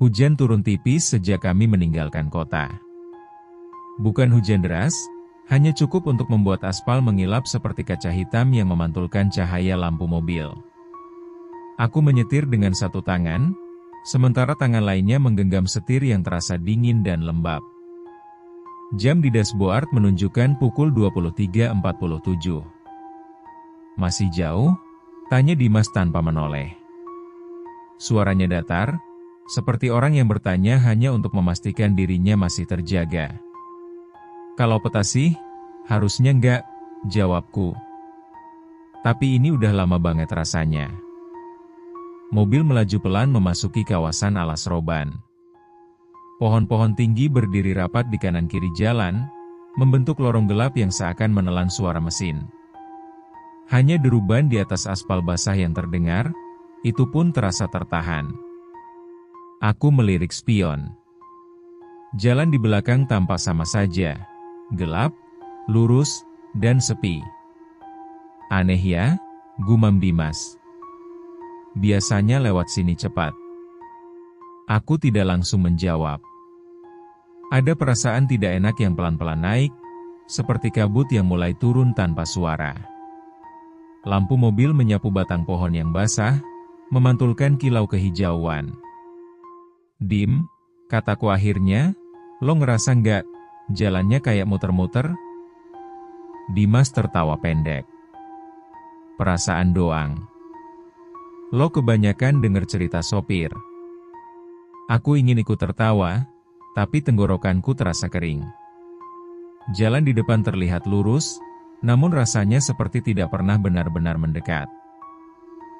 Hujan turun tipis sejak kami meninggalkan kota. Bukan hujan deras, hanya cukup untuk membuat aspal mengilap seperti kaca hitam yang memantulkan cahaya lampu mobil. Aku menyetir dengan satu tangan, sementara tangan lainnya menggenggam setir yang terasa dingin dan lembab. Jam di dashboard menunjukkan pukul 23.47. Masih jauh? Tanya Dimas tanpa menoleh. Suaranya datar, seperti orang yang bertanya hanya untuk memastikan dirinya masih terjaga. Kalau peta sih, harusnya enggak, jawabku. Tapi ini udah lama banget rasanya. Mobil melaju pelan memasuki kawasan alas roban. Pohon-pohon tinggi berdiri rapat di kanan kiri jalan, membentuk lorong gelap yang seakan menelan suara mesin. Hanya deruban di atas aspal basah yang terdengar, itu pun terasa tertahan. Aku melirik spion. Jalan di belakang tampak sama saja, gelap, lurus, dan sepi. Aneh ya, gumam Dimas. Biasanya lewat sini cepat. Aku tidak langsung menjawab. Ada perasaan tidak enak yang pelan-pelan naik, seperti kabut yang mulai turun tanpa suara. Lampu mobil menyapu batang pohon yang basah, memantulkan kilau kehijauan. Dim, kataku akhirnya, lo ngerasa nggak, jalannya kayak muter-muter? Dimas tertawa pendek. Perasaan doang. Lo kebanyakan denger cerita sopir. Aku ingin ikut tertawa, tapi tenggorokanku terasa kering. Jalan di depan terlihat lurus, namun rasanya seperti tidak pernah benar-benar mendekat.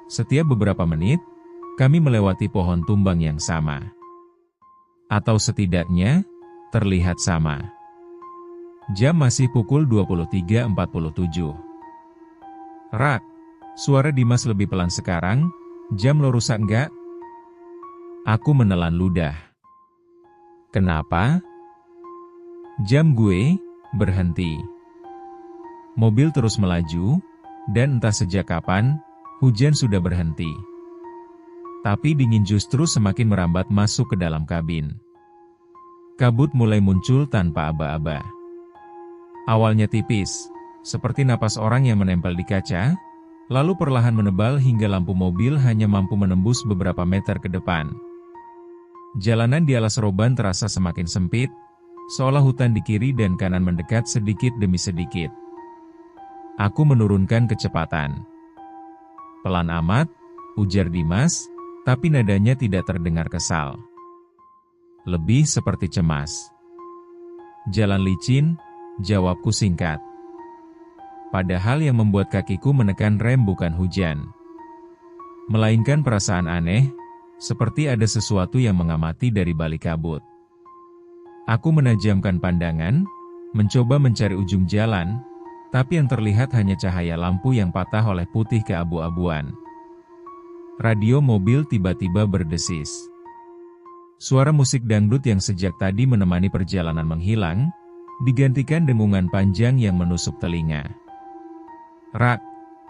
Setiap beberapa menit, kami melewati pohon tumbang yang sama. Atau setidaknya, terlihat sama. Jam masih pukul 23.47. Rak, suara Dimas lebih pelan sekarang, jam lo rusak nggak? Aku menelan ludah. Kenapa? Jam gue berhenti. Mobil terus melaju, dan entah sejak kapan, hujan sudah berhenti. Tapi dingin justru semakin merambat masuk ke dalam kabin. Kabut mulai muncul tanpa aba-aba. Awalnya tipis, seperti napas orang yang menempel di kaca, lalu perlahan menebal hingga lampu mobil hanya mampu menembus beberapa meter ke depan. Jalanan di alas roban terasa semakin sempit, seolah hutan di kiri dan kanan mendekat sedikit demi sedikit. Aku menurunkan kecepatan. Pelan amat, ujar Dimas, tapi nadanya tidak terdengar kesal. Lebih seperti cemas. Jalan licin, jawabku singkat. Padahal yang membuat kakiku menekan rem bukan hujan, melainkan perasaan aneh, seperti ada sesuatu yang mengamati dari balik kabut. Aku menajamkan pandangan, mencoba mencari ujung jalan, tapi yang terlihat hanya cahaya lampu yang patah oleh putih keabu-abuan. Radio mobil tiba-tiba berdesis. Suara musik dangdut yang sejak tadi menemani perjalanan menghilang, digantikan dengungan panjang yang menusuk telinga. Rak,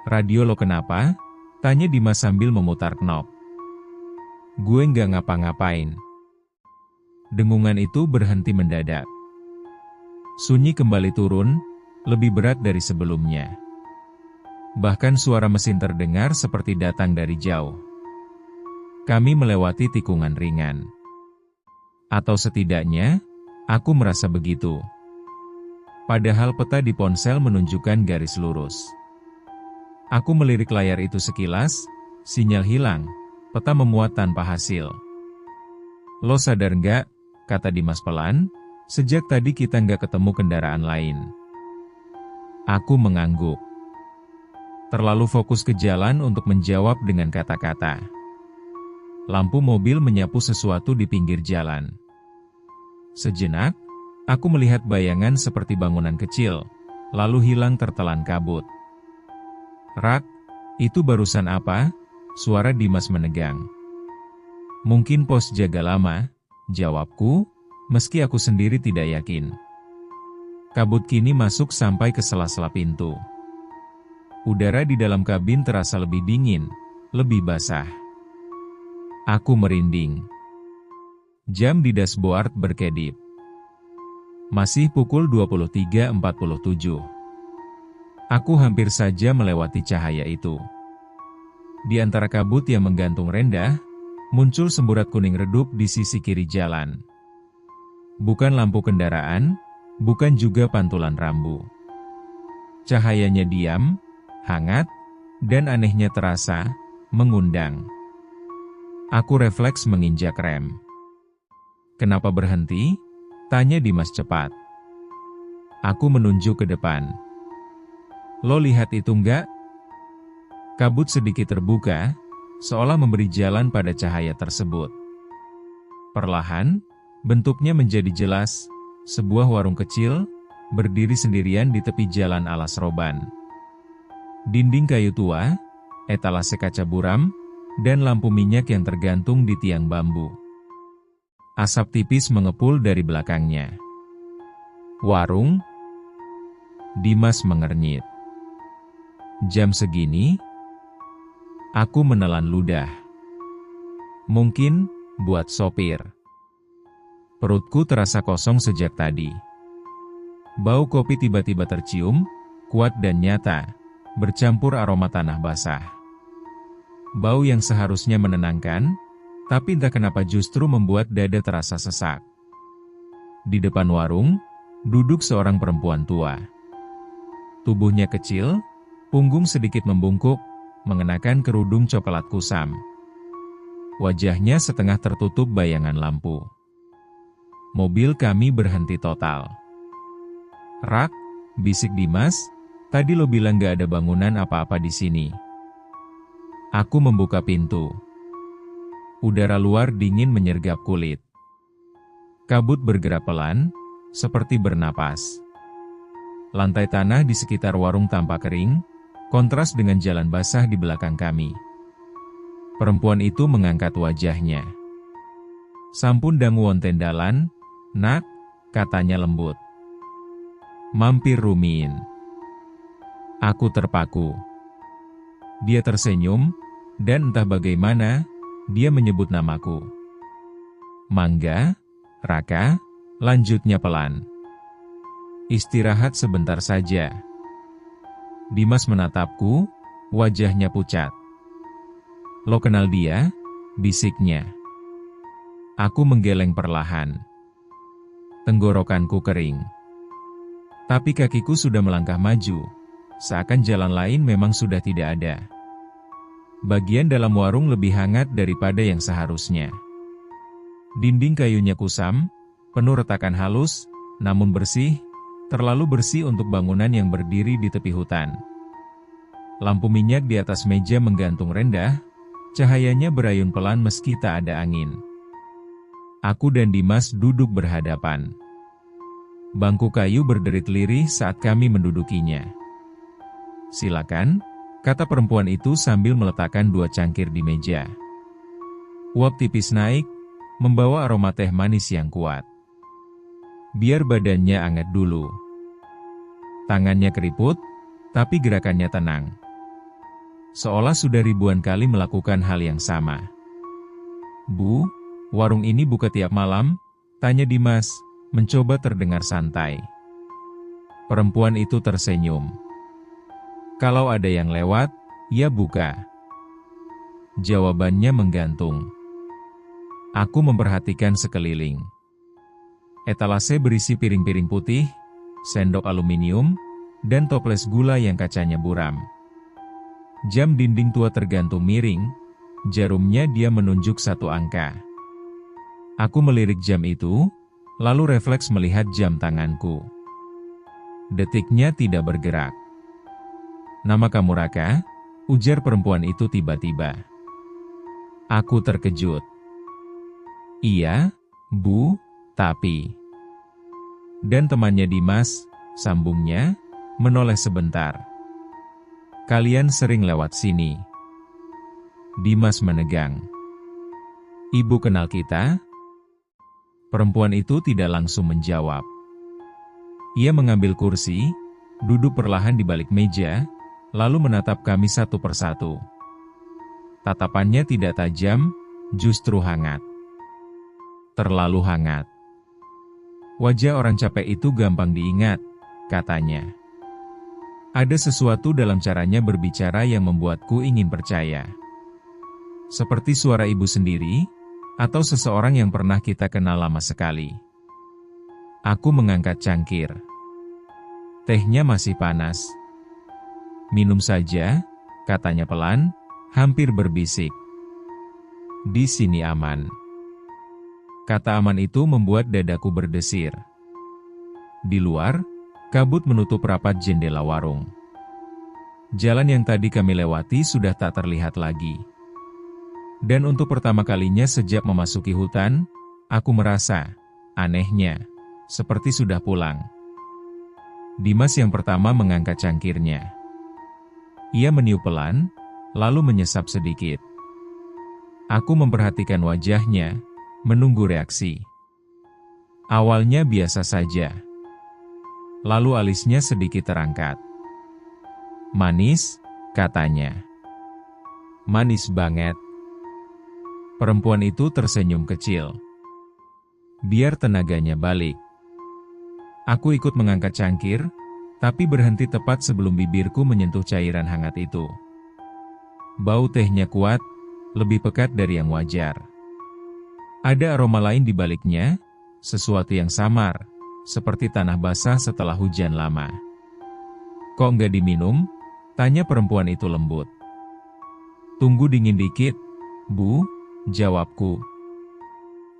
radio lo kenapa? Tanya Dimas sambil memutar knop. Gue nggak ngapa-ngapain. Dengungan itu berhenti mendadak. Sunyi kembali turun, lebih berat dari sebelumnya. Bahkan suara mesin terdengar seperti datang dari jauh. Kami melewati tikungan ringan. Atau setidaknya, aku merasa begitu. Padahal peta di ponsel menunjukkan garis lurus. Aku melirik layar itu sekilas, sinyal hilang, peta memuat tanpa hasil. Lo sadar nggak, kata Dimas pelan, sejak tadi kita nggak ketemu kendaraan lain. Aku mengangguk. Terlalu fokus ke jalan untuk menjawab dengan kata-kata. Lampu mobil menyapu sesuatu di pinggir jalan. Sejenak, aku melihat bayangan seperti bangunan kecil, lalu hilang tertelan kabut. Rak, itu barusan apa? Suara Dimas menegang. Mungkin pos jaga lama, jawabku, meski aku sendiri tidak yakin. Kabut kini masuk sampai ke sela-sela pintu. Udara di dalam kabin terasa lebih dingin, lebih basah. Aku merinding. Jam di dashboard berkedip. Masih pukul 23.47. Aku hampir saja melewati cahaya itu. Di antara kabut yang menggantung rendah, muncul semburat kuning redup di sisi kiri jalan. Bukan lampu kendaraan, bukan juga pantulan rambu. Cahayanya diam, hangat, dan anehnya terasa, mengundang. Aku refleks menginjak rem. "Kenapa berhenti?" tanya Dimas cepat. Aku menunjuk ke depan. "Lo lihat itu enggak?" Kabut sedikit terbuka, seolah memberi jalan pada cahaya tersebut. Perlahan, bentuknya menjadi jelas, sebuah warung kecil, berdiri sendirian di tepi jalan alas roban. Dinding kayu tua, etalase kaca buram, dan lampu minyak yang tergantung di tiang bambu. Asap tipis mengepul dari belakangnya. "Warung?" Dimas mengernyit. "Jam segini?" Aku menelan ludah. "Mungkin, buat sopir." Perutku terasa kosong sejak tadi. Bau kopi tiba-tiba tercium, kuat dan nyata, bercampur aroma tanah basah. Bau yang seharusnya menenangkan, tapi entah kenapa justru membuat dada terasa sesak. Di depan warung, duduk seorang perempuan tua. Tubuhnya kecil, punggung sedikit membungkuk, mengenakan kerudung coklat kusam. Wajahnya setengah tertutup bayangan lampu. Mobil kami berhenti total. "Rak," bisik Dimas, "tadi lo bilang gak ada bangunan apa-apa di sini." Aku membuka pintu. Udara luar dingin menyergap kulit. Kabut bergerak pelan, seperti bernapas. Lantai tanah di sekitar warung tampak kering, kontras dengan jalan basah di belakang kami. Perempuan itu mengangkat wajahnya. "Sampun dangu wonten dalan, Nak," katanya lembut. "Mampir rumiin." Aku terpaku. Dia tersenyum, dan entah bagaimana, dia menyebut namaku. "Mangga, Raka," lanjutnya pelan. "Istirahat sebentar saja." Dimas menatapku, wajahnya pucat. "Lo kenal dia?" bisiknya. Aku menggeleng perlahan. Tenggorokanku kering. Tapi kakiku sudah melangkah maju, seakan jalan lain memang sudah tidak ada. Bagian dalam warung lebih hangat daripada yang seharusnya. Dinding kayunya kusam, penuh retakan halus, namun bersih, terlalu bersih untuk bangunan yang berdiri di tepi hutan. Lampu minyak di atas meja menggantung rendah, cahayanya berayun pelan meski tak ada angin. Aku dan Dimas duduk berhadapan. Bangku kayu berderit lirih saat kami mendudukinya. "Silakan," kata perempuan itu sambil meletakkan 2 cangkir di meja. Uap tipis naik, membawa aroma teh manis yang kuat. Biar badannya anget dulu. Tangannya keriput, tapi gerakannya tenang. Seolah sudah ribuan kali melakukan hal yang sama. "Bu, warung ini buka tiap malam?" tanya Dimas, mencoba terdengar santai. Perempuan itu tersenyum. "Kalau ada yang lewat, ya buka." Jawabannya menggantung. Aku memperhatikan sekeliling. Etalase berisi piring-piring putih, sendok aluminium, dan toples gula yang kacanya buram. Jam dinding tua tergantung miring, jarumnya dia menunjuk 1 angka. Aku melirik jam itu, lalu refleks melihat jam tanganku. Detiknya tidak bergerak. "Nama kamu Raka?" ujar perempuan itu tiba-tiba. Aku terkejut. "Iya, Bu, tapi..." "Dan temannya Dimas," sambungnya, menoleh sebentar. "Kalian sering lewat sini." Dimas menegang. "Ibu kenal kita?" Perempuan itu tidak langsung menjawab. Ia mengambil kursi, duduk perlahan di balik meja, lalu menatap kami satu persatu. Tatapannya tidak tajam, justru hangat. Terlalu hangat. Wajah orang capek itu gampang diingat, katanya. Ada sesuatu dalam caranya berbicara yang membuatku ingin percaya. Seperti suara ibu sendiri, atau seseorang yang pernah kita kenal lama sekali. Aku mengangkat cangkir. Tehnya masih panas. Minum saja, katanya pelan, hampir berbisik. Di sini aman. Kata aman itu membuat dadaku berdesir. Di luar, kabut menutup rapat jendela warung. Jalan yang tadi kami lewati sudah tak terlihat lagi. Dan untuk pertama kalinya sejak memasuki hutan, aku merasa, anehnya, seperti sudah pulang. Dimas yang pertama mengangkat cangkirnya. Ia meniup pelan, lalu menyesap sedikit. Aku memperhatikan wajahnya, menunggu reaksi. Awalnya biasa saja. Lalu alisnya sedikit terangkat. Manis, katanya. Manis banget. Perempuan itu tersenyum kecil. Biar tenaganya balik. Aku ikut mengangkat cangkir, tapi berhenti tepat sebelum bibirku menyentuh cairan hangat itu. Bau tehnya kuat, lebih pekat dari yang wajar. Ada aroma lain di baliknya, sesuatu yang samar, seperti tanah basah setelah hujan lama. Kok nggak diminum? Tanya perempuan itu lembut. Tunggu dingin dikit, Bu, jawabku.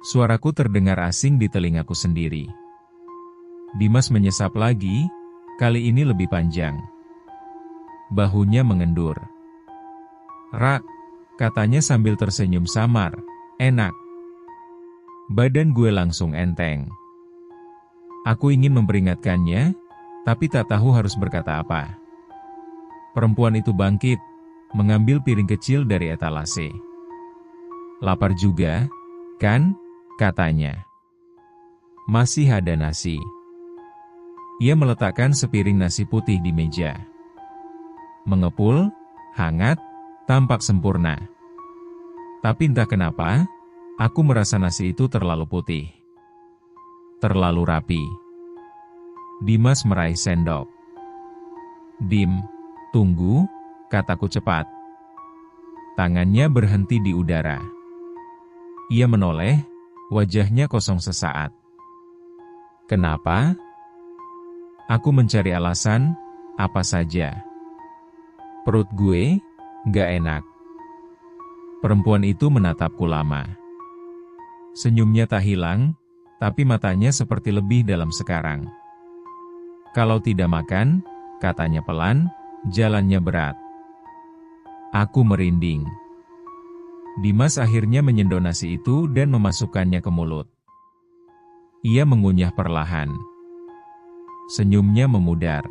Suaraku terdengar asing di telingaku sendiri. Dimas menyesap lagi, kali ini lebih panjang. Bahunya mengendur. Rak, katanya sambil tersenyum samar, enak. Badan gue langsung enteng. Aku ingin memperingatkannya, tapi tak tahu harus berkata apa. Perempuan itu bangkit, mengambil piring kecil dari etalase. Lapar juga, kan? Katanya. Masih ada nasi. Ia meletakkan sepiring nasi putih di meja. Mengepul, hangat, tampak sempurna. Tapi entah kenapa, aku merasa nasi itu terlalu putih. Terlalu rapi. Dimas meraih sendok. Dim, tunggu, kataku cepat. Tangannya berhenti di udara. Ia menoleh, wajahnya kosong sesaat. Kenapa? Aku mencari alasan, apa saja. Perut gue, gak enak. Perempuan itu menatapku lama. Senyumnya tak hilang, tapi matanya seperti lebih dalam sekarang. Kalau tidak makan, katanya pelan, jalannya berat. Aku merinding. Dimas akhirnya menyendok nasi itu dan memasukkannya ke mulut. Ia mengunyah perlahan. Senyumnya memudar.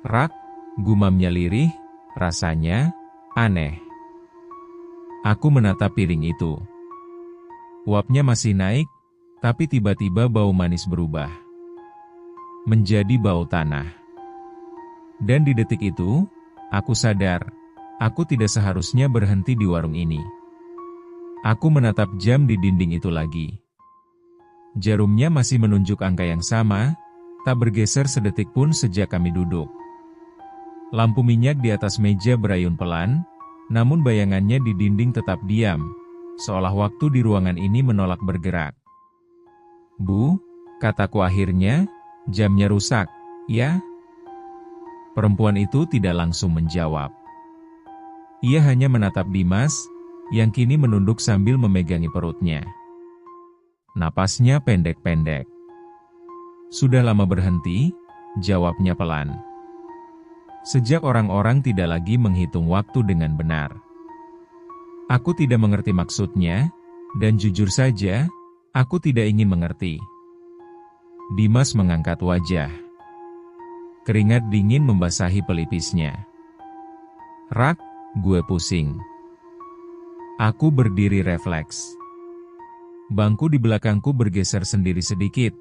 Rak, gumamnya lirih, rasanya aneh. Aku menatap piring itu. Uapnya masih naik, tapi tiba-tiba bau manis berubah. Menjadi bau tanah. Dan di detik itu, aku sadar, aku tidak seharusnya berhenti di warung ini. Aku menatap jam di dinding itu lagi. Jarumnya masih menunjuk angka yang sama, tak bergeser sedetik pun sejak kami duduk. Lampu minyak di atas meja berayun pelan, namun bayangannya di dinding tetap diam, seolah waktu di ruangan ini menolak bergerak. Bu, kataku akhirnya, jamnya rusak, ya? Perempuan itu tidak langsung menjawab. Ia hanya menatap Dimas, yang kini menunduk sambil memegangi perutnya. Napasnya pendek-pendek. Sudah lama berhenti, jawabnya pelan. Sejak orang-orang tidak lagi menghitung waktu dengan benar. Aku tidak mengerti maksudnya, dan jujur saja, aku tidak ingin mengerti. Dimas mengangkat wajah. Keringat dingin membasahi pelipisnya. Rak, gue pusing. Aku berdiri refleks. Bangku di belakangku bergeser sendiri sedikit,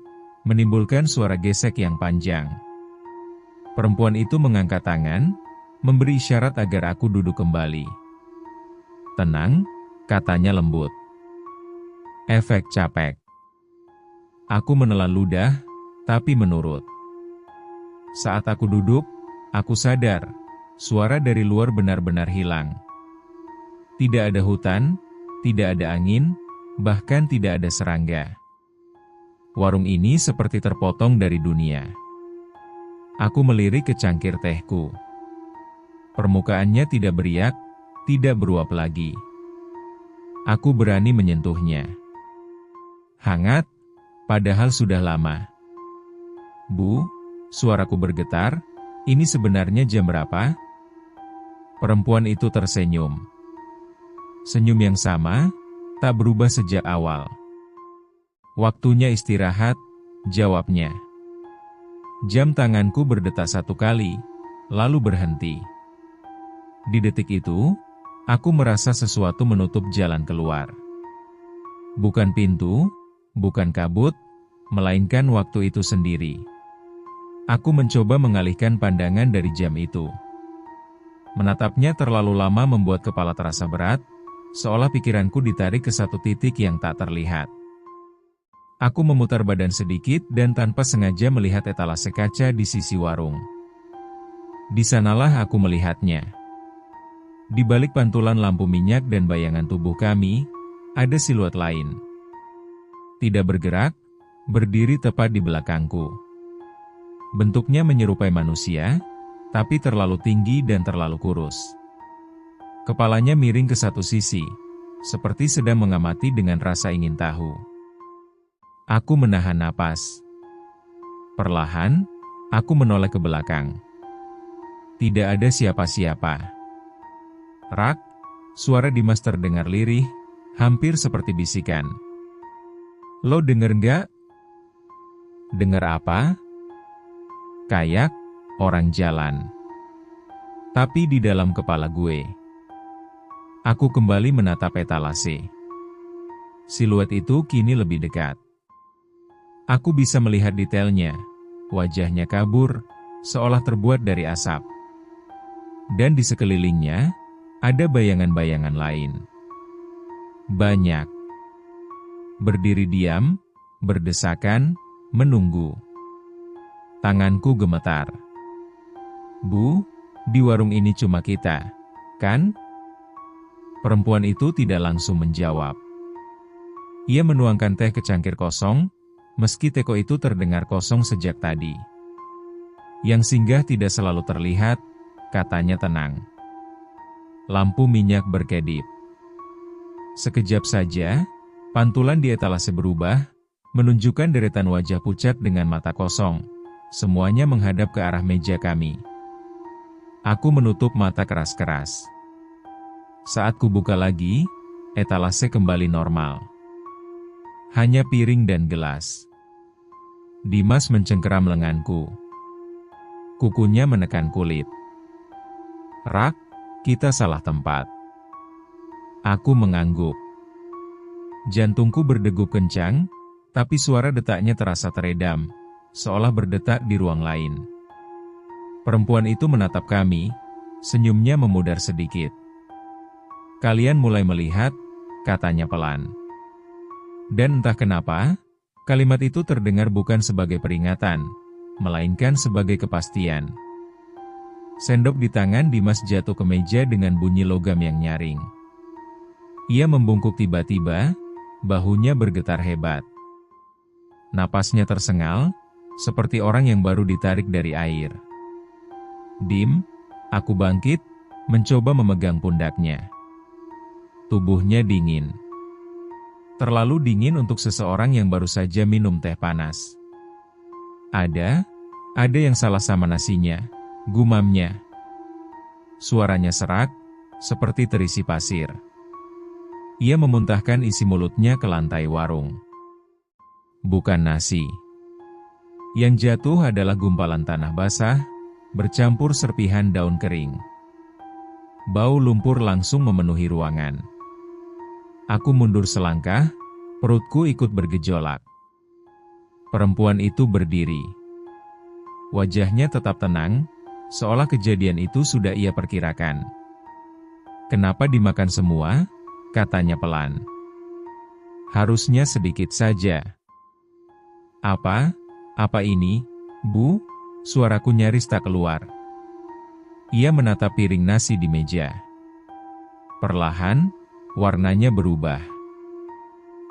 menimbulkan suara gesek yang panjang. Perempuan itu mengangkat tangan, memberi isyarat agar aku duduk kembali. Tenang, katanya lembut. Efek capek. Aku menelan ludah, tapi menurut. Saat aku duduk, aku sadar, suara dari luar benar-benar hilang. Tidak ada hutan, tidak ada angin, bahkan tidak ada serangga. Warung ini seperti terpotong dari dunia. Aku melirik ke cangkir tehku. Permukaannya tidak beriak, tidak beruap lagi. Aku berani menyentuhnya. Hangat, padahal sudah lama. Bu, suaraku bergetar, ini sebenarnya jam berapa? Perempuan itu tersenyum. Senyum yang sama, tak berubah sejak awal. Waktunya istirahat, jawabnya. Jam tanganku berdetak satu kali, lalu berhenti. Di detik itu, aku merasa sesuatu menutup jalan keluar. Bukan pintu, bukan kabut, melainkan waktu itu sendiri. Aku mencoba mengalihkan pandangan dari jam itu. Menatapnya terlalu lama membuat kepala terasa berat, seolah pikiranku ditarik ke satu titik yang tak terlihat. Aku memutar badan sedikit dan tanpa sengaja melihat etalase kaca di sisi warung. Di sanalah aku melihatnya. Di balik pantulan lampu minyak dan bayangan tubuh kami, ada siluet lain. Tidak bergerak, berdiri tepat di belakangku. Bentuknya menyerupai manusia, tapi terlalu tinggi dan terlalu kurus. Kepalanya miring ke satu sisi, seperti sedang mengamati dengan rasa ingin tahu. Aku menahan napas. Perlahan, aku menoleh ke belakang. Tidak ada siapa-siapa. Rak, suara Dimas terdengar lirih, hampir seperti bisikan. Lo denger nggak? Dengar apa? Kayak orang jalan. Tapi di dalam kepala gue. Aku kembali menatap etalase. Siluet itu kini lebih dekat. Aku bisa melihat detailnya. Wajahnya kabur, seolah terbuat dari asap. Dan di sekelilingnya, ada bayangan-bayangan lain. Banyak. Berdiri diam, berdesakan, menunggu. Tanganku gemetar. Bu, di warung ini cuma kita, kan? Perempuan itu tidak langsung menjawab. Ia menuangkan teh ke cangkir kosong, meski teko itu terdengar kosong sejak tadi. Yang singgah tidak selalu terlihat, katanya tenang. Lampu minyak berkedip. Sekejap saja, pantulan di etalase berubah, menunjukkan deretan wajah pucat dengan mata kosong. Semuanya menghadap ke arah meja kami. Aku menutup mata keras-keras. Saat kubuka lagi, etalase kembali normal. Hanya piring dan gelas. Dimas mencengkeram lenganku. Kukunya menekan kulit. Rak, kita salah tempat. Aku mengangguk. Jantungku berdegup kencang, tapi suara detaknya terasa teredam, seolah berdetak di ruang lain. Perempuan itu menatap kami, senyumnya memudar sedikit. Kalian mulai melihat, katanya pelan. Dan entah kenapa, kalimat itu terdengar bukan sebagai peringatan, melainkan sebagai kepastian. Sendok di tangan Dimas jatuh ke meja dengan bunyi logam yang nyaring. Ia membungkuk tiba-tiba, bahunya bergetar hebat. Napasnya tersengal, seperti orang yang baru ditarik dari air. Dim, aku bangkit, mencoba memegang pundaknya. Tubuhnya dingin. Terlalu dingin untuk seseorang yang baru saja minum teh panas. Ada yang salah sama nasinya, gumamnya. Suaranya serak, seperti terisi pasir. Ia memuntahkan isi mulutnya ke lantai warung. Bukan nasi. Yang jatuh adalah gumpalan tanah basah, bercampur serpihan daun kering. Bau lumpur langsung memenuhi ruangan. Aku mundur selangkah, perutku ikut bergejolak. Perempuan itu berdiri. Wajahnya tetap tenang, seolah kejadian itu sudah ia perkirakan. Kenapa dimakan semua? Katanya pelan. Harusnya sedikit saja. Apa? Apa ini, Bu? Suaraku nyaris tak keluar. Ia menatap piring nasi di meja. Perlahan, warnanya berubah.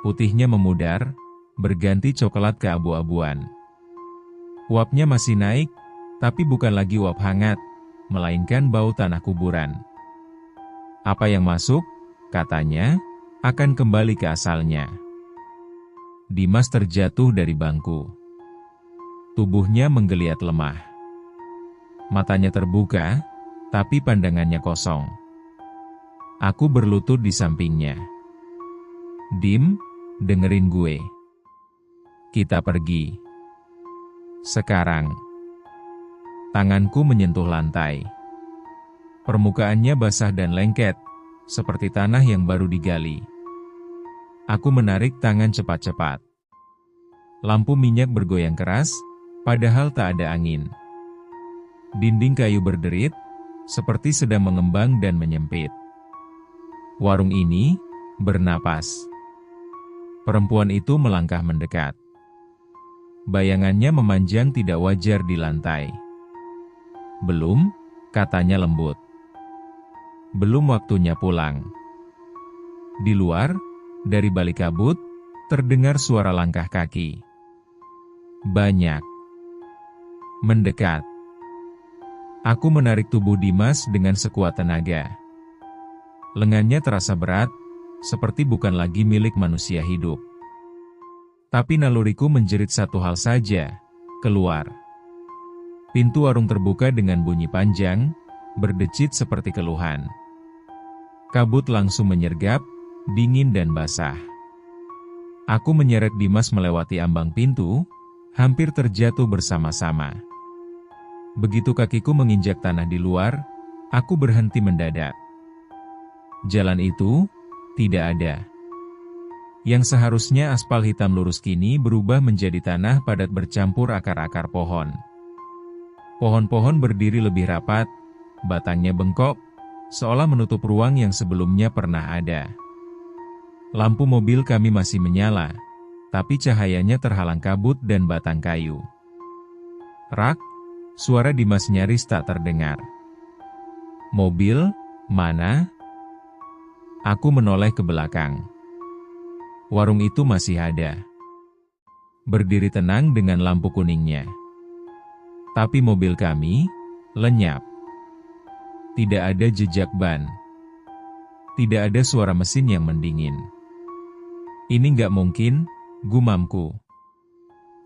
Putihnya memudar, berganti coklat keabu-abuan. Uapnya masih naik, tapi bukan lagi uap hangat, melainkan bau tanah kuburan. Apa yang masuk, katanya, akan kembali ke asalnya. Dimas terjatuh dari bangku. Tubuhnya menggeliat lemah. Matanya terbuka, tapi pandangannya kosong. Aku berlutut di sampingnya. Dim, dengerin gue. Kita pergi. Sekarang. Tanganku menyentuh lantai. Permukaannya basah dan lengket, seperti tanah yang baru digali. Aku menarik tangan cepat-cepat. Lampu minyak bergoyang keras, padahal tak ada angin. Dinding kayu berderit, seperti sedang mengembang dan menyempit. Warung ini bernapas. Perempuan itu melangkah mendekat. Bayangannya memanjang tidak wajar di lantai. Belum, katanya lembut. Belum waktunya pulang. Di luar, dari balik kabut, terdengar suara langkah kaki. Banyak. Mendekat. Aku menarik tubuh Dimas dengan sekuat tenaga. Lengannya terasa berat, seperti bukan lagi milik manusia hidup. Tapi naluriku menjerit satu hal saja, keluar. Pintu warung terbuka dengan bunyi panjang, berdecit seperti keluhan. Kabut langsung menyergap, dingin dan basah. Aku menyeret Dimas melewati ambang pintu, hampir terjatuh bersama-sama. Begitu kakiku menginjak tanah di luar, aku berhenti mendadak. Jalan itu tidak ada. Yang seharusnya aspal hitam lurus kini berubah menjadi tanah padat bercampur akar-akar pohon. Pohon-pohon berdiri lebih rapat, batangnya bengkok, seolah menutup ruang yang sebelumnya pernah ada. Lampu mobil kami masih menyala, tapi cahayanya terhalang kabut dan batang kayu. Rak, suara Dimas nyaris tak terdengar. Mobil, mana? Aku menoleh ke belakang. Warung itu masih ada. Berdiri tenang dengan lampu kuningnya. Tapi mobil kami, lenyap. Tidak ada jejak ban. Tidak ada suara mesin yang mendingin. Ini nggak mungkin, gumamku.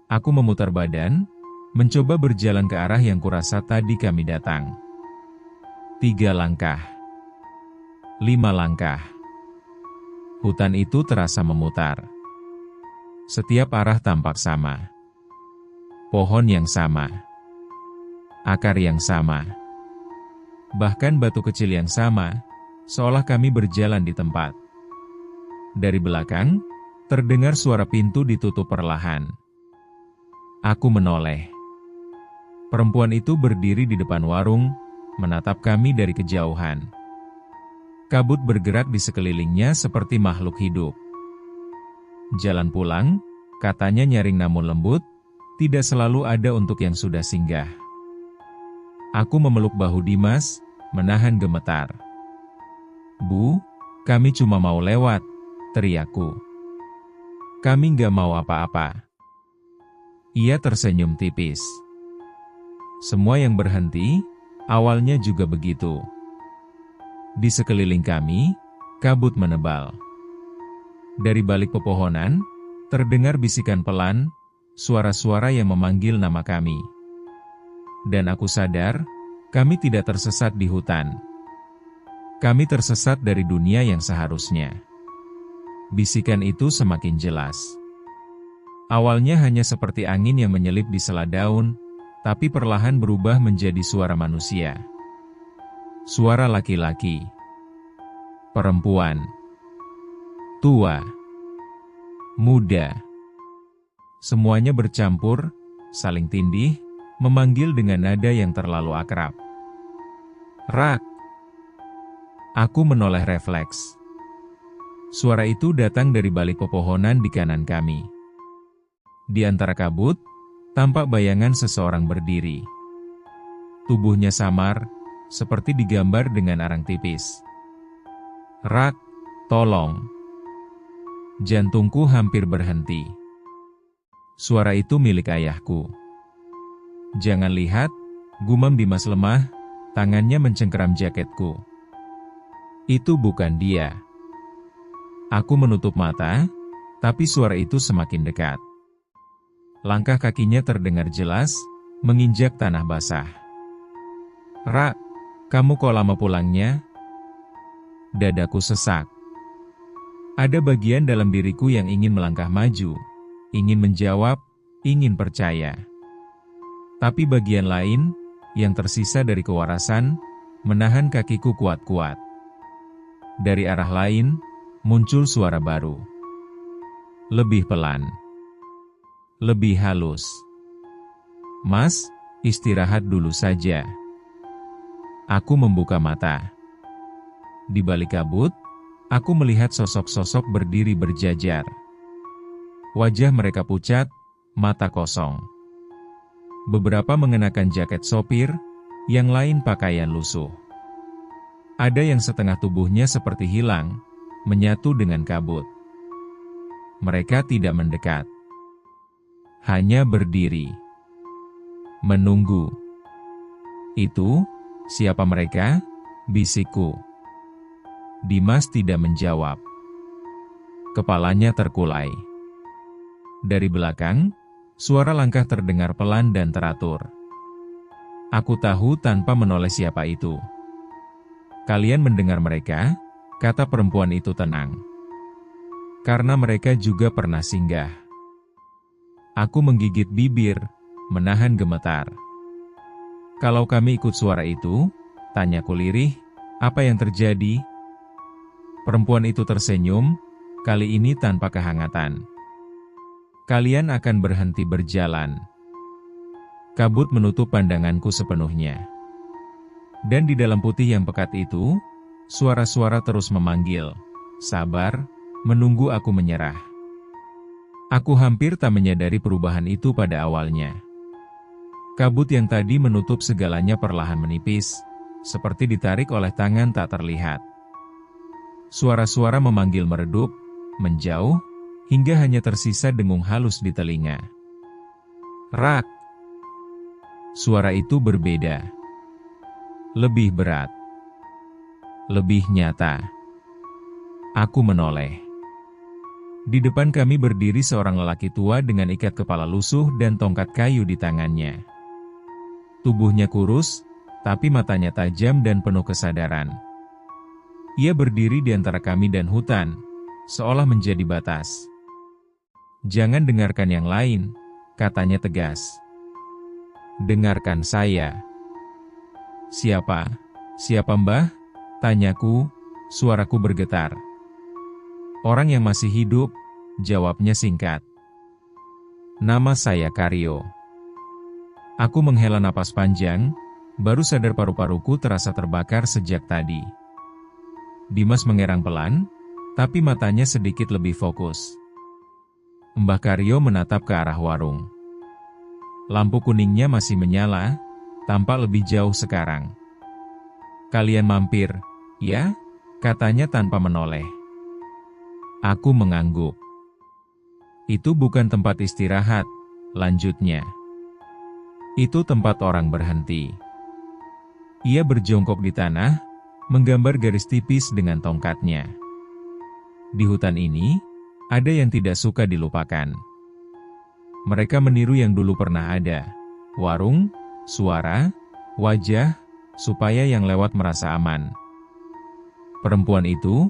Aku memutar badan, mencoba berjalan ke arah yang kurasa tadi kami datang. 3 langkah. 5 langkah. Hutan itu terasa memutar. Setiap arah tampak sama. Pohon yang sama. Akar yang sama. Bahkan batu kecil yang sama, seolah kami berjalan di tempat. Dari belakang, terdengar suara pintu ditutup perlahan. Aku menoleh. Perempuan itu berdiri di depan warung, menatap kami dari kejauhan. Kabut bergerak di sekelilingnya seperti makhluk hidup. Jalan pulang, katanya nyaring namun lembut, tidak selalu ada untuk yang sudah singgah. Aku memeluk bahu Dimas, menahan gemetar. Bu, kami cuma mau lewat, teriakku. Kami nggak mau apa-apa. Ia tersenyum tipis. Semua yang berhenti, awalnya juga begitu. Di sekeliling kami, kabut menebal. Dari balik pepohonan, terdengar bisikan pelan, suara-suara yang memanggil nama kami. Dan aku sadar, kami tidak tersesat di hutan. Kami tersesat dari dunia yang seharusnya. Bisikan itu semakin jelas. Awalnya hanya seperti angin yang menyelip di sela daun, tapi perlahan berubah menjadi suara manusia. Suara laki-laki. Perempuan. Tua. Muda. Semuanya bercampur, saling tindih, memanggil dengan nada yang terlalu akrab. Rak. Aku menoleh refleks. Suara itu datang dari balik pepohonan di kanan kami. Di antara kabut, tampak bayangan seseorang berdiri. Tubuhnya samar, seperti digambar dengan arang tipis. Rak, tolong. Jantungku hampir berhenti. Suara itu milik ayahku. Jangan lihat, gumam Dimas lemah, tangannya mencengkeram jaketku. Itu bukan dia. Aku menutup mata, tapi suara itu semakin dekat. Langkah kakinya terdengar jelas, menginjak tanah basah. Rak, kamu kok lama pulangnya? Dadaku sesak. Ada bagian dalam diriku yang ingin melangkah maju, ingin menjawab, ingin percaya. Tapi bagian lain, yang tersisa dari kewarasan, menahan kakiku kuat-kuat. Dari arah lain, muncul suara baru. Lebih pelan. Lebih halus. Mas, istirahat dulu saja. Aku membuka mata. Di balik kabut, aku melihat sosok-sosok berdiri berjajar. Wajah mereka pucat, mata kosong. Beberapa mengenakan jaket sopir, yang lain pakaian lusuh. Ada yang setengah tubuhnya seperti hilang, menyatu dengan kabut. Mereka tidak mendekat. Hanya berdiri. Menunggu. Itu, siapa mereka? Bisikku. Dimas tidak menjawab. Kepalanya terkulai. Dari belakang, suara langkah terdengar pelan dan teratur. Aku tahu tanpa menoleh siapa itu. Kalian mendengar mereka? Kata perempuan itu tenang. Karena mereka juga pernah singgah. Aku menggigit bibir, menahan gemetar. Kalau kami ikut suara itu, tanyaku lirih, apa yang terjadi? Perempuan itu tersenyum, kali ini tanpa kehangatan. Kalian akan berhenti berjalan. Kabut menutup pandanganku sepenuhnya. Dan di dalam putih yang pekat itu, suara-suara terus memanggil, sabar, menunggu aku menyerah. Aku hampir tak menyadari perubahan itu pada awalnya. Kabut yang tadi menutup segalanya perlahan menipis, seperti ditarik oleh tangan tak terlihat. Suara-suara memanggil meredup, menjauh, hingga hanya tersisa dengung halus di telinga. Rak! Suara itu berbeda. Lebih berat. Lebih nyata. Aku menoleh. Di depan kami berdiri seorang lelaki tua dengan ikat kepala lusuh dan tongkat kayu di tangannya. Tubuhnya kurus, tapi matanya tajam dan penuh kesadaran. Ia berdiri di antara kami dan hutan, seolah menjadi batas. Jangan dengarkan yang lain, katanya tegas. Dengarkan saya. Siapa? Siapa Mbah? Tanyaku, suaraku bergetar. Orang yang masih hidup, jawabnya singkat. Nama saya Karyo. Aku menghela napas panjang, baru sadar paru-paruku terasa terbakar sejak tadi. Dimas mengerang pelan, tapi matanya sedikit lebih fokus. Mbah Karyo menatap ke arah warung. Lampu kuningnya masih menyala, tampak lebih jauh sekarang. Kalian mampir, ya? Katanya tanpa menoleh. Aku mengangguk. Itu bukan tempat istirahat, lanjutnya. Itu tempat orang berhenti. Ia berjongkok di tanah, menggambar garis tipis dengan tongkatnya. Di hutan ini, ada yang tidak suka dilupakan. Mereka meniru yang dulu pernah ada. Warung, suara, wajah, supaya yang lewat merasa aman. Perempuan itu,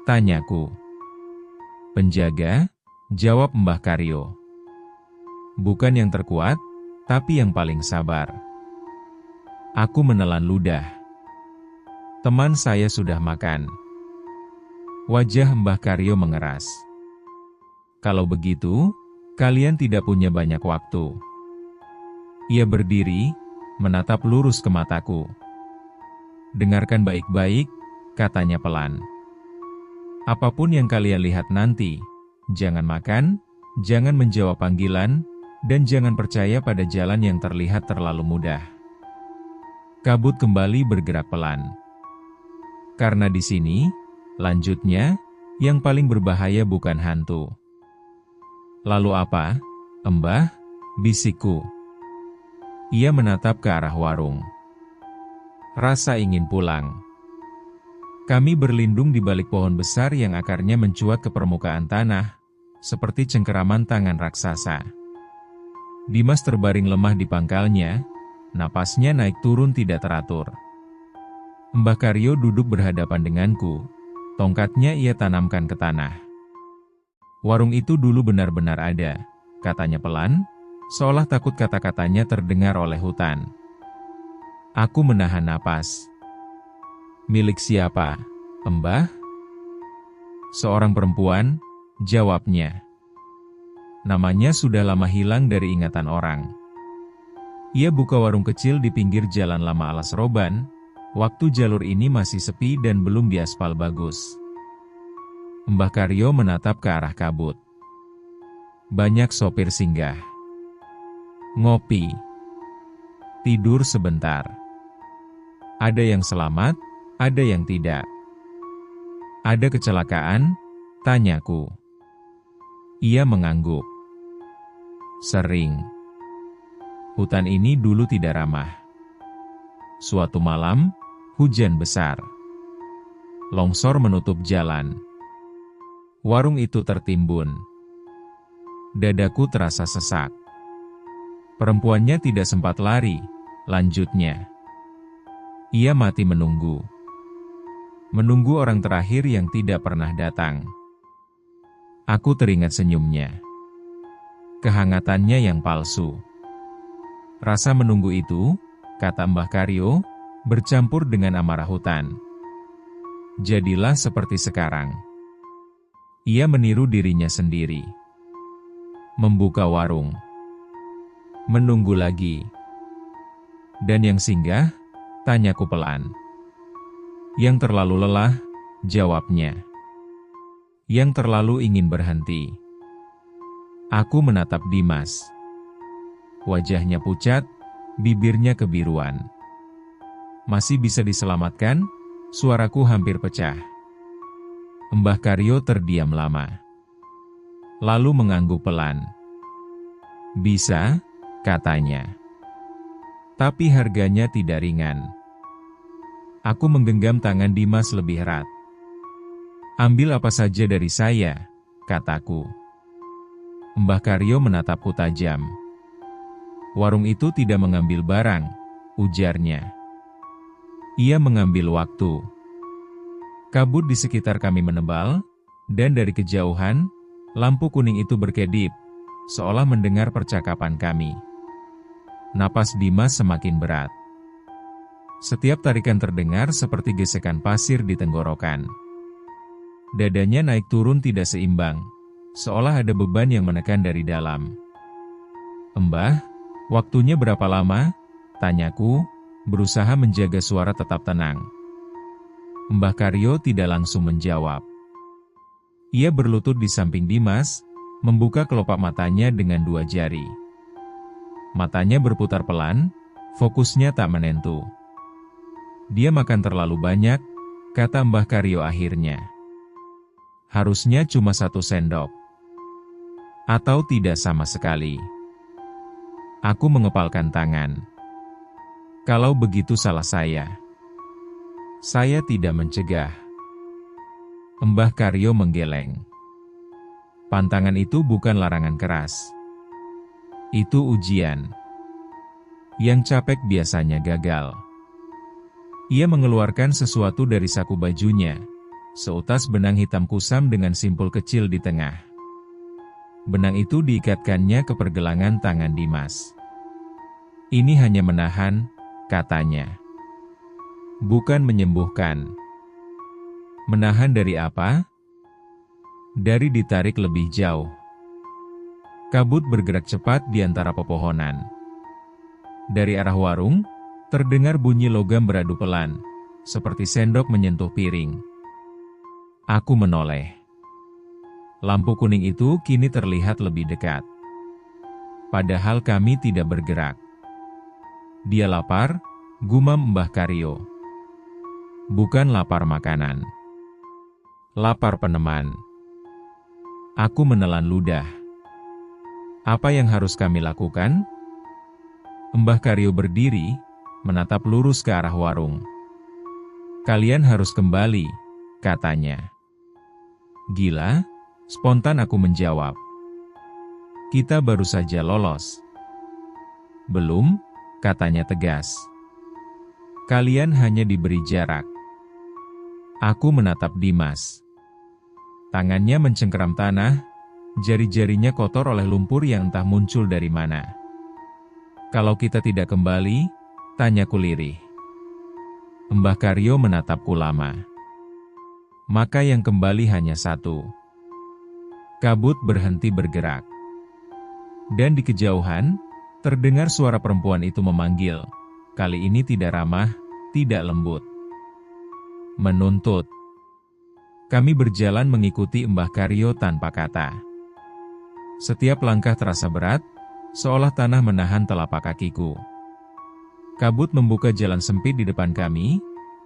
tanyaku. Penjaga, jawab Mbah Karyo. Bukan yang terkuat, tapi yang paling sabar. Aku menelan ludah. Teman saya sudah makan. Wajah Mbah Karyo mengeras. Kalau begitu, kalian tidak punya banyak waktu. Ia berdiri, menatap lurus ke mataku. Dengarkan baik-baik, katanya pelan. Apapun yang kalian lihat nanti, jangan makan, jangan menjawab panggilan, dan jangan percaya pada jalan yang terlihat terlalu mudah. Kabut kembali bergerak pelan. Karena di sini, lanjutnya, yang paling berbahaya bukan hantu. Lalu apa, Mbah? Bisikku. Ia menatap ke arah warung. Rasa ingin pulang. Kami berlindung di balik pohon besar yang akarnya mencuat ke permukaan tanah, seperti cengkeraman tangan raksasa. Dimas terbaring lemah di pangkalnya, napasnya naik turun tidak teratur. Mbah Karyo duduk berhadapan denganku, tongkatnya ia tanamkan ke tanah. Warung itu dulu benar-benar ada, katanya pelan, seolah takut kata-katanya terdengar oleh hutan. Aku menahan napas. Milik siapa, Mbah? Seorang perempuan, jawabnya. Namanya sudah lama hilang dari ingatan orang. Ia buka warung kecil di pinggir jalan lama Alas Roban, waktu jalur ini masih sepi dan belum diaspal bagus. Mbah Karyo menatap ke arah kabut. Banyak sopir singgah. Ngopi. Tidur sebentar. Ada yang selamat, ada yang tidak. Ada kecelakaan? Tanyaku. Ia mengangguk. Sering. Hutan ini dulu tidak ramah. Suatu malam, hujan besar. Longsor menutup jalan. Warung itu tertimbun. Dadaku terasa sesak. Perempuannya tidak sempat lari, lanjutnya. Ia mati menunggu. Menunggu orang terakhir yang tidak pernah datang. Aku teringat senyumnya. Kehangatannya yang palsu. Rasa menunggu itu, kata Mbah Karyo, bercampur dengan amarah hutan. Jadilah seperti sekarang. Ia meniru dirinya sendiri. Membuka warung. Menunggu lagi. Dan yang singgah? Tanyaku pelan. Yang terlalu lelah, jawabnya. Yang terlalu ingin berhenti. Aku menatap Dimas. Wajahnya pucat, bibirnya kebiruan. Masih bisa diselamatkan? Suaraku hampir pecah. Mbah Karyo terdiam lama. Lalu mengangguk pelan. Bisa, katanya. Tapi harganya tidak ringan. Aku menggenggam tangan Dimas lebih erat. Ambil apa saja dari saya, kataku. Mbah Karyo menatapku tajam. Warung itu tidak mengambil barang, ujarnya. Ia mengambil waktu. Kabut di sekitar kami menebal, dan dari kejauhan, lampu kuning itu berkedip, seolah mendengar percakapan kami. Napas Dimas semakin berat. Setiap tarikan terdengar seperti gesekan pasir di tenggorokan. Dadanya naik turun tidak seimbang, seolah ada beban yang menekan dari dalam. Mbah, waktunya berapa lama? Tanyaku, berusaha menjaga suara tetap tenang. Mbah Karyo tidak langsung menjawab. Ia berlutut di samping Dimas, membuka kelopak matanya dengan 2 jari. Matanya berputar pelan, fokusnya tak menentu. Dia makan terlalu banyak, kata Mbah Karyo akhirnya. Harusnya cuma 1 sendok. Atau tidak sama sekali. Aku mengepalkan tangan. Kalau begitu salah saya. Saya tidak mencegah. Mbah Karyo menggeleng. Pantangan itu bukan larangan keras. Itu ujian. Yang capek biasanya gagal. Ia mengeluarkan sesuatu dari saku bajunya, seutas benang hitam kusam dengan simpul kecil di tengah. Benang itu diikatkannya ke pergelangan tangan Dimas. Ini hanya menahan, katanya. Bukan menyembuhkan. Menahan dari apa? Dari ditarik lebih jauh. Kabut bergerak cepat di antara pepohonan. Dari arah warung, terdengar bunyi logam beradu pelan, seperti sendok menyentuh piring. Aku menoleh. Lampu kuning itu kini terlihat lebih dekat. Padahal kami tidak bergerak. Dia lapar, gumam Mbah Karyo. Bukan lapar makanan. Lapar peneman. Aku menelan ludah. Apa yang harus kami lakukan? Mbah Karyo berdiri, menatap lurus ke arah warung. Kalian harus kembali, katanya. Gila? Spontan aku menjawab. Kita baru saja lolos. Belum, katanya tegas. Kalian hanya diberi jarak. Aku menatap Dimas. Tangannya mencengkeram tanah, jari-jarinya kotor oleh lumpur yang entah muncul dari mana. Kalau kita tidak kembali, tanyaku lirih. Mbah Karyo menatapku lama. Maka yang kembali hanya satu. Kabut berhenti bergerak. Dan di kejauhan, terdengar suara perempuan itu memanggil. Kali ini tidak ramah, tidak lembut. Menuntut. Kami berjalan mengikuti Mbah Karyo tanpa kata. Setiap langkah terasa berat, seolah tanah menahan telapak kakiku. Kabut membuka jalan sempit di depan kami,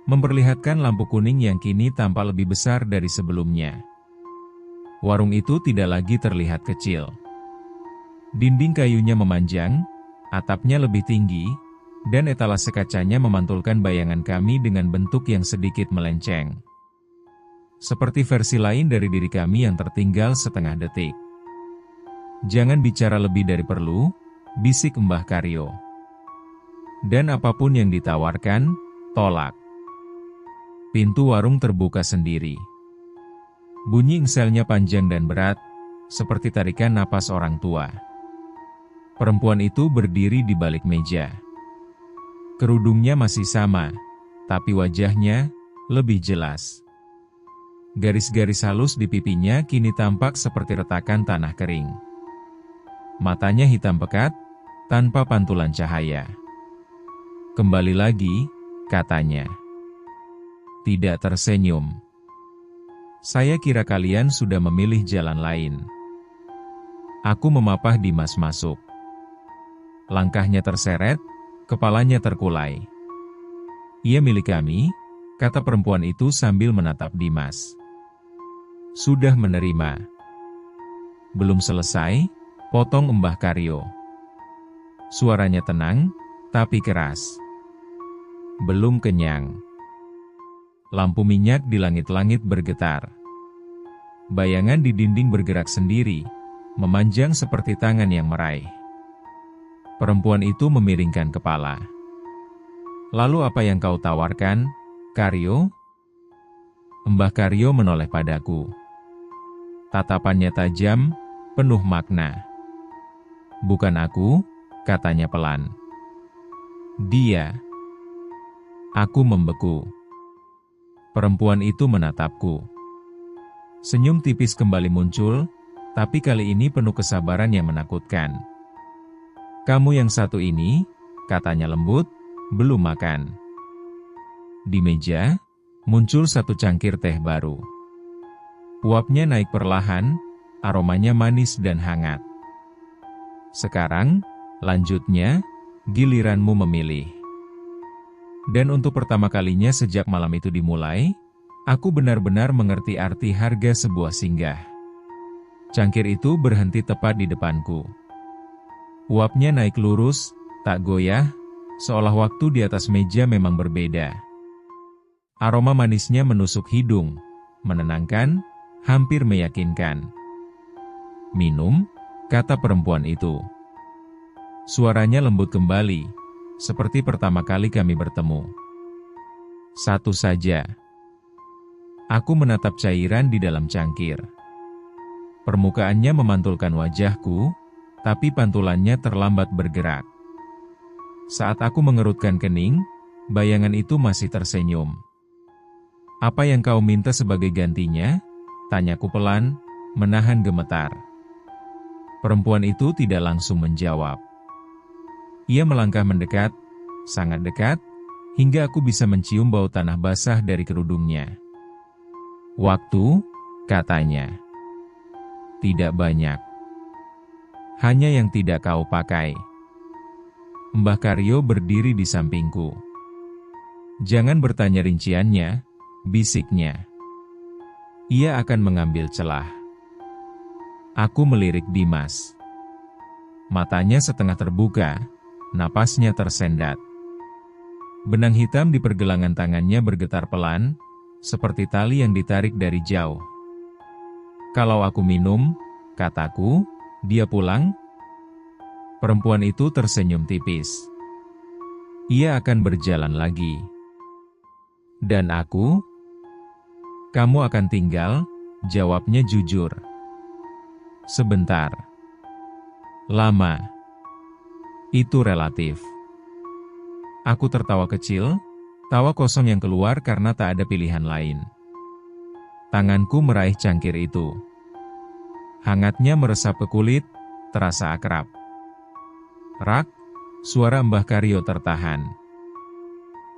memperlihatkan lampu kuning yang kini tampak lebih besar dari sebelumnya. Warung itu tidak lagi terlihat kecil. Dinding kayunya memanjang, atapnya lebih tinggi, dan etalase kacanya memantulkan bayangan kami dengan bentuk yang sedikit melenceng. Seperti versi lain dari diri kami yang tertinggal setengah detik. Jangan bicara lebih dari perlu, bisik Mbah Karyo. Dan apapun yang ditawarkan, tolak. Pintu warung terbuka sendiri. Bunyi engselnya panjang dan berat, seperti tarikan napas orang tua. Perempuan itu berdiri di balik meja. Kerudungnya masih sama, tapi wajahnya lebih jelas. Garis-garis halus di pipinya kini tampak seperti retakan tanah kering. Matanya hitam pekat, tanpa pantulan cahaya. Kembali lagi, katanya. Tidak tersenyum. Saya kira kalian sudah memilih jalan lain. Aku memapah Dimas masuk. Langkahnya terseret, kepalanya terkulai. Ia milik kami, kata perempuan itu sambil menatap Dimas. Sudah menerima. Belum selesai, potong Mbah Karyo. Suaranya tenang, tapi keras. Belum kenyang. Lampu minyak di langit-langit bergetar. Bayangan di dinding bergerak sendiri, memanjang seperti tangan yang meraih. Perempuan itu memiringkan kepala. Lalu apa yang kau tawarkan, Karyo? Mbah Karyo menoleh padaku. Tatapannya tajam, penuh makna. Bukan aku, katanya pelan. Dia. Aku membeku. Perempuan itu menatapku. Senyum tipis kembali muncul, tapi kali ini penuh kesabaran yang menakutkan. Kamu yang satu ini, katanya lembut, belum makan. Di meja, muncul satu cangkir teh baru. Uapnya naik perlahan, aromanya manis dan hangat. Sekarang, lanjutnya, giliranmu memilih. Dan untuk pertama kalinya sejak malam itu dimulai, aku benar-benar mengerti arti harga sebuah singgah. Cangkir itu berhenti tepat di depanku. Uapnya naik lurus, tak goyah, seolah waktu di atas meja memang berbeda. Aroma manisnya menusuk hidung, menenangkan, hampir meyakinkan. Minum, kata perempuan itu. Suaranya lembut kembali, seperti pertama kali kami bertemu. Satu saja. Aku menatap cairan di dalam cangkir. Permukaannya memantulkan wajahku, tapi pantulannya terlambat bergerak. Saat aku mengerutkan kening, bayangan itu masih tersenyum. Apa yang kau minta sebagai gantinya? Tanyaku pelan, menahan gemetar. Perempuan itu tidak langsung menjawab. Ia melangkah mendekat, sangat dekat, hingga aku bisa mencium bau tanah basah dari kerudungnya. Waktu, katanya. Tidak banyak. Hanya yang tidak kau pakai. Mbah Karyo berdiri di sampingku. Jangan bertanya rinciannya, bisiknya. Ia akan mengambil celah. Aku melirik Dimas. Matanya setengah terbuka, napasnya tersendat. Benang hitam di pergelangan tangannya bergetar pelan, seperti tali yang ditarik dari jauh. Kalau aku minum, kataku, dia pulang? Perempuan itu tersenyum tipis. Ia akan berjalan lagi. Dan aku? Kamu akan tinggal, jawabnya jujur. Sebentar. Lama. Itu relatif. Aku tertawa kecil, tawa kosong yang keluar karena tak ada pilihan lain. Tanganku meraih cangkir itu. Hangatnya meresap ke kulit, terasa akrab. Rak, suara Mbah Karyo tertahan.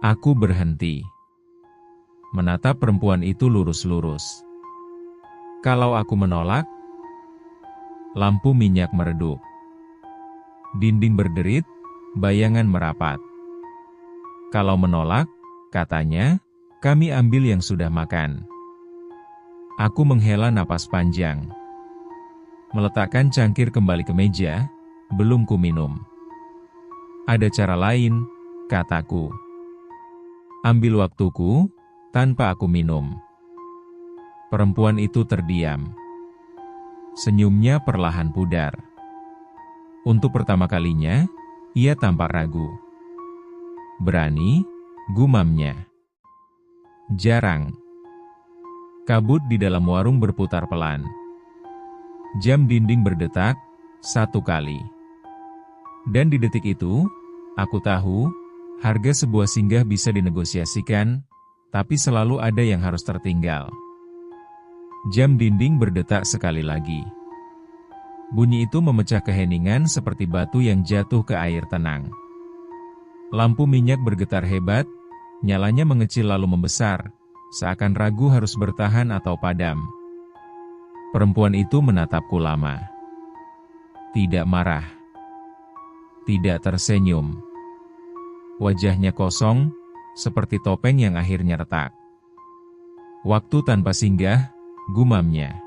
Aku berhenti. Menatap perempuan itu lurus-lurus. Kalau aku menolak, lampu minyak meredup. Dinding berderit, bayangan merapat. Kalau menolak, katanya, kami ambil yang sudah makan. Aku menghela napas panjang. Meletakkan cangkir kembali ke meja, belum ku minum. Ada cara lain, kataku. Ambil waktuku, tanpa aku minum. Perempuan itu terdiam. Senyumnya perlahan pudar. Untuk pertama kalinya, ia tampak ragu. Berani, gumamnya. Jarang. Kabut di dalam warung berputar pelan. Jam dinding berdetak, 1 kali. Dan di detik itu, aku tahu, harga sebuah singgah bisa dinegosiasikan, tapi selalu ada yang harus tertinggal. Jam dinding berdetak sekali lagi. Bunyi itu memecah keheningan seperti batu yang jatuh ke air tenang. Lampu minyak bergetar hebat, nyalanya mengecil lalu membesar, seakan ragu harus bertahan atau padam. Perempuan itu menatapku lama. Tidak marah. Tidak tersenyum. Wajahnya kosong, seperti topeng yang akhirnya retak. Waktu tanpa singgah, gumamnya.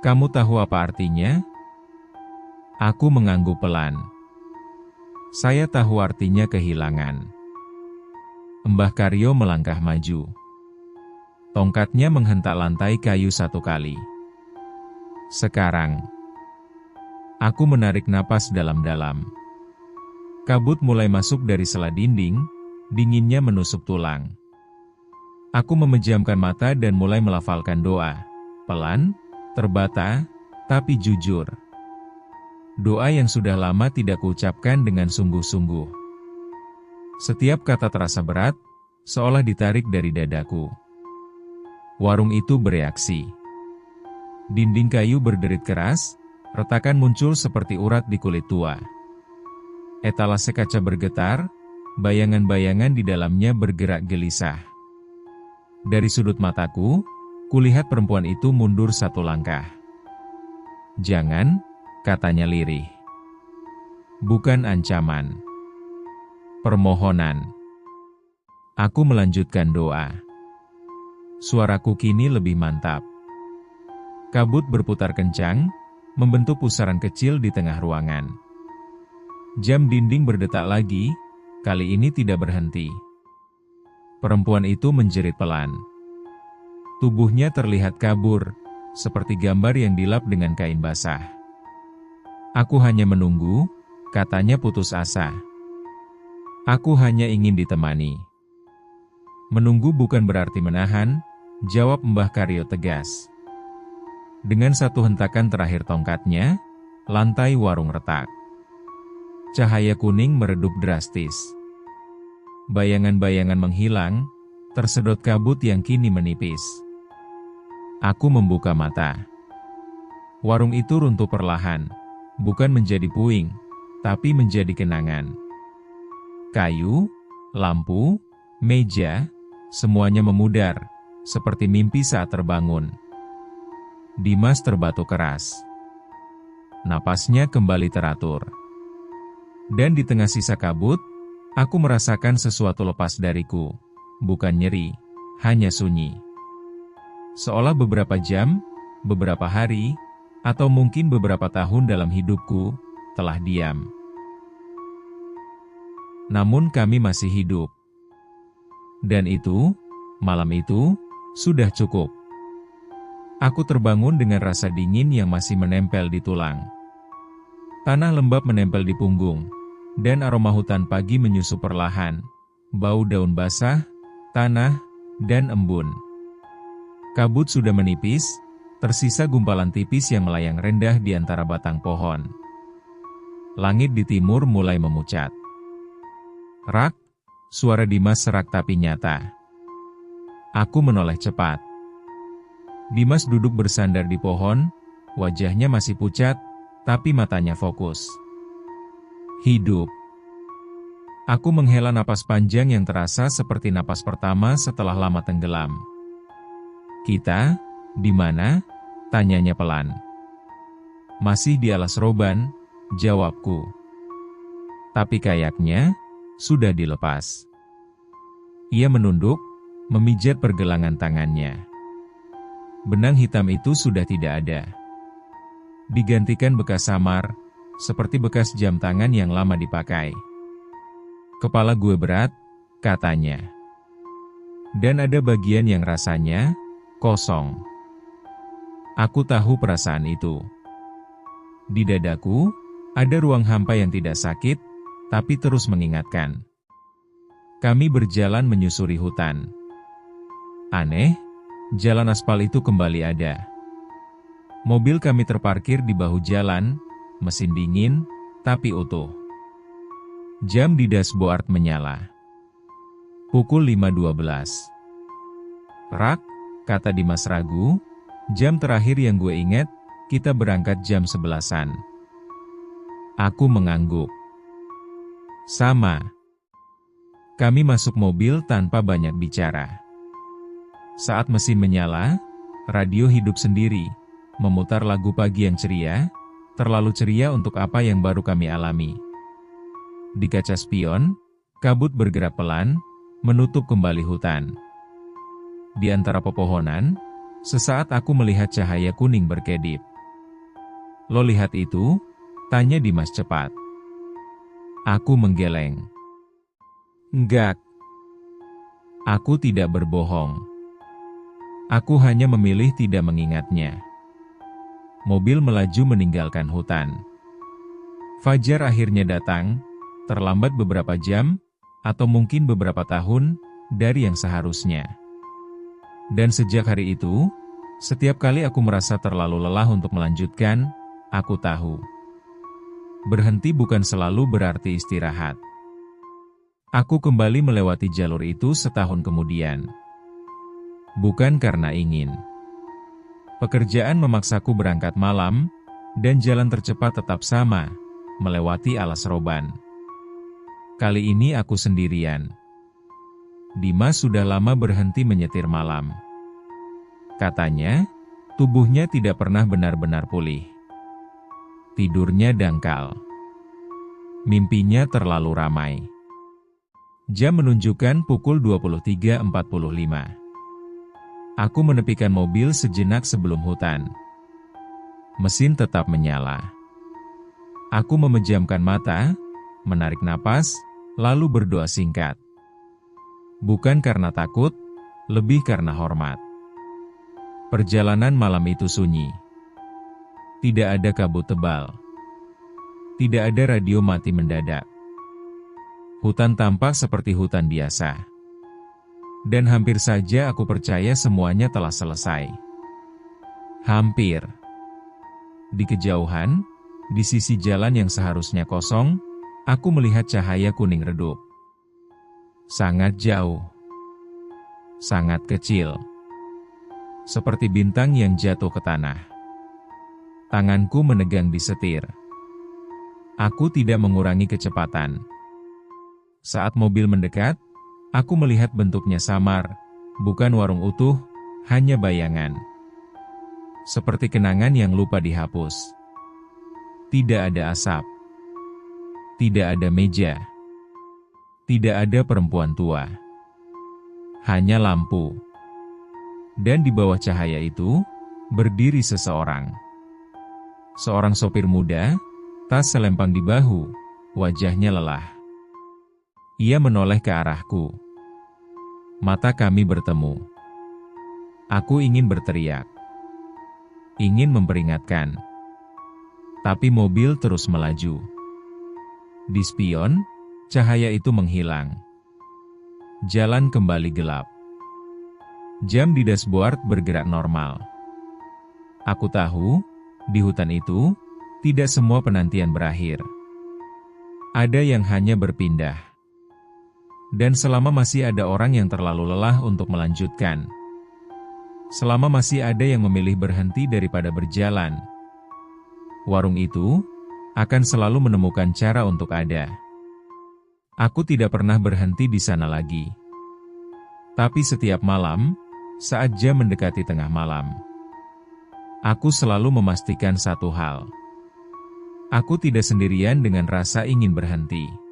Kamu tahu apa artinya? Aku mengangguk pelan. Saya tahu artinya kehilangan. Mbah Karyo melangkah maju. Tongkatnya menghentak lantai kayu 1 kali. Sekarang. Aku menarik napas dalam-dalam. Kabut mulai masuk dari sela dinding, dinginnya menusuk tulang. Aku memejamkan mata dan mulai melafalkan doa. Pelan, terbata, tapi jujur. Doa yang sudah lama tidak kuucapkan dengan sungguh-sungguh. Setiap kata terasa berat, seolah ditarik dari dadaku. Warung itu bereaksi. Dinding kayu berderit keras, retakan muncul seperti urat di kulit tua. Etalase kaca bergetar, bayangan-bayangan di dalamnya bergerak gelisah. Dari sudut mataku, kulihat perempuan itu mundur 1 langkah. Jangan, katanya lirih. Bukan ancaman. Permohonan. Aku melanjutkan doa. Suaraku kini lebih mantap. Kabut berputar kencang, membentuk pusaran kecil di tengah ruangan. Jam dinding berdetak lagi, kali ini tidak berhenti. Perempuan itu menjerit pelan. Tubuhnya terlihat kabur, seperti gambar yang dilap dengan kain basah. Aku hanya menunggu, katanya putus asa. Aku hanya ingin ditemani. Menunggu bukan berarti menahan, jawab Mbah Karyo tegas. Dengan 1 hentakan terakhir tongkatnya, lantai warung retak. Cahaya kuning meredup drastis. Bayangan-bayangan menghilang, tersedot kabut yang kini menipis. Aku membuka mata. Warung itu runtuh perlahan, bukan menjadi puing, tapi menjadi kenangan. Kayu, lampu, meja, semuanya memudar, seperti mimpi saat terbangun. Dimas terbatuk keras. Napasnya kembali teratur. Dan di tengah sisa kabut, aku merasakan sesuatu lepas dariku. Bukan nyeri, hanya sunyi. Seolah beberapa jam, beberapa hari, atau mungkin beberapa tahun dalam hidupku, telah diam. Namun kami masih hidup. Dan itu, malam itu, sudah cukup. Aku terbangun dengan rasa dingin yang masih menempel di tulang. Tanah lembab menempel di punggung, dan aroma hutan pagi menyusup perlahan. Bau daun basah, tanah, dan embun. Kabut sudah menipis, tersisa gumpalan tipis yang melayang rendah di antara batang pohon. Langit di timur mulai memucat. Rak, suara Dimas serak tapi nyata. Aku menoleh cepat. Dimas duduk bersandar di pohon, wajahnya masih pucat, tapi matanya fokus. Hidup. Aku menghela napas panjang yang terasa seperti napas pertama setelah lama tenggelam. Kita, di mana? Tanyanya pelan. Masih di alas roban, jawabku. Tapi kayaknya sudah dilepas. Ia menunduk, memijat pergelangan tangannya. Benang hitam itu sudah tidak ada. Digantikan bekas samar, seperti bekas jam tangan yang lama dipakai. Kepala gue berat, katanya. Dan ada bagian yang rasanya kosong. Aku tahu perasaan itu. Di dadaku, ada ruang hampa yang tidak sakit, tapi terus mengingatkan. Kami berjalan menyusuri hutan. Aneh, jalan aspal itu kembali ada. Mobil kami terparkir di bahu jalan, mesin dingin, tapi utuh. Jam di dashboard menyala. Pukul 5.12. Rak, kata Dimas ragu, jam terakhir yang gue ingat, kita berangkat jam 11-an. Aku mengangguk. Sama. Kami masuk mobil tanpa banyak bicara. Saat mesin menyala, radio hidup sendiri, memutar lagu pagi yang ceria, terlalu ceria untuk apa yang baru kami alami. Di kaca spion, kabut bergerak pelan, menutup kembali hutan. Di antara pepohonan, sesaat aku melihat cahaya kuning berkedip. Lo lihat itu? Tanya Dimas cepat. Aku menggeleng. Enggak. Aku tidak berbohong. Aku hanya memilih tidak mengingatnya. Mobil melaju meninggalkan hutan. Fajar akhirnya datang, terlambat beberapa jam, atau mungkin beberapa tahun, dari yang seharusnya. Dan sejak hari itu, setiap kali aku merasa terlalu lelah untuk melanjutkan, aku tahu. Berhenti bukan selalu berarti istirahat. Aku kembali melewati jalur itu setahun kemudian. Bukan karena ingin. Pekerjaan memaksaku berangkat malam, dan jalan tercepat tetap sama, melewati alas roban. Kali ini aku sendirian. Dimas sudah lama berhenti menyetir malam. Katanya, tubuhnya tidak pernah benar-benar pulih. Tidurnya dangkal. Mimpinya terlalu ramai. Jam menunjukkan pukul 23.45. Aku menepikan mobil sejenak sebelum hutan. Mesin tetap menyala. Aku memejamkan mata, menarik napas, lalu berdoa singkat. Bukan karena takut, lebih karena hormat. Perjalanan malam itu sunyi. Tidak ada kabut tebal. Tidak ada radio mati mendadak. Hutan tampak seperti hutan biasa. Dan hampir saja aku percaya semuanya telah selesai. Hampir. Di kejauhan, di sisi jalan yang seharusnya kosong, aku melihat cahaya kuning redup. Sangat jauh. Sangat kecil. Seperti bintang yang jatuh ke tanah. Tanganku menegang di setir. Aku tidak mengurangi kecepatan. Saat mobil mendekat, aku melihat bentuknya samar, bukan warung utuh, hanya bayangan. Seperti kenangan yang lupa dihapus. Tidak ada asap. Tidak ada meja. Tidak ada perempuan tua. Hanya lampu. Dan di bawah cahaya itu, berdiri seseorang. Seorang sopir muda, tas selempang di bahu, wajahnya lelah. Ia menoleh ke arahku. Mata kami bertemu. Aku ingin berteriak. Ingin memperingatkan. Tapi mobil terus melaju. Di spion, cahaya itu menghilang. Jalan kembali gelap. Jam di dashboard bergerak normal. Aku tahu, di hutan itu, tidak semua penantian berakhir. Ada yang hanya berpindah. Dan selama masih ada orang yang terlalu lelah untuk melanjutkan. Selama masih ada yang memilih berhenti daripada berjalan. Warung itu akan selalu menemukan cara untuk ada. Aku tidak pernah berhenti di sana lagi. Tapi setiap malam, saat jam mendekati tengah malam, aku selalu memastikan satu hal. Aku tidak sendirian dengan rasa ingin berhenti.